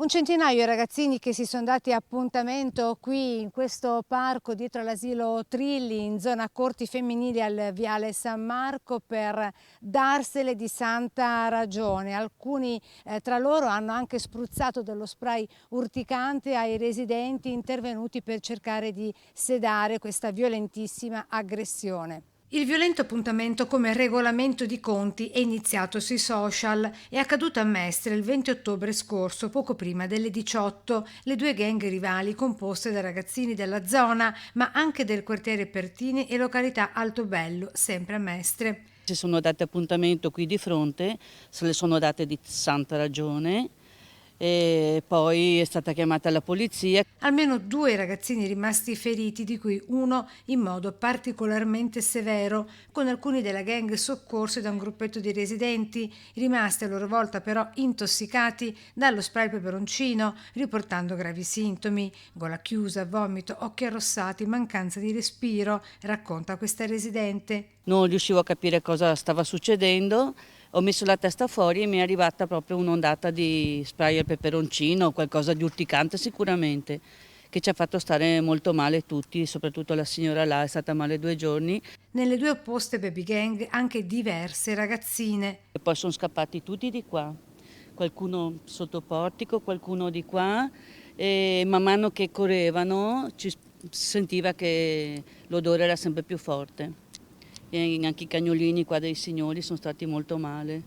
Un centinaio i ragazzini che si sono dati appuntamento qui in questo parco dietro all'asilo Trilli in zona corti femminili al Viale San Marco per darsele di santa ragione. Alcuni tra loro hanno anche spruzzato dello spray urticante ai residenti intervenuti per cercare di sedare questa violentissima aggressione. Il violento appuntamento come regolamento di conti è iniziato sui social. È accaduto a Mestre il 20 ottobre scorso, poco prima delle 18. Le due gang rivali, composte da ragazzini della zona, ma anche del quartiere Pertini e località Altobello, sempre a Mestre. Si sono date appuntamento qui di fronte, se le sono date di santa ragione e poi è stata chiamata la polizia. Almeno due ragazzini rimasti feriti, di cui uno in modo particolarmente severo, con alcuni della gang soccorsi da un gruppetto di residenti, rimasti a loro volta però intossicati dallo spray peperoncino, riportando gravi sintomi: gola chiusa, vomito, occhi arrossati, mancanza di respiro, racconta questa residente. Non riuscivo a capire cosa stava succedendo, ho messo la testa fuori e mi è arrivata proprio un'ondata di spray al peperoncino, qualcosa di urticante sicuramente, che ci ha fatto stare molto male tutti, soprattutto la signora là è stata male 2 giorni. Nelle due opposte baby gang anche diverse ragazzine. E poi sono scappati tutti di qua, qualcuno sotto portico, qualcuno di qua, e man mano che correvano si sentiva che l'odore era sempre più forte. E anche i cagnolini qua dei signori sono stati molto male.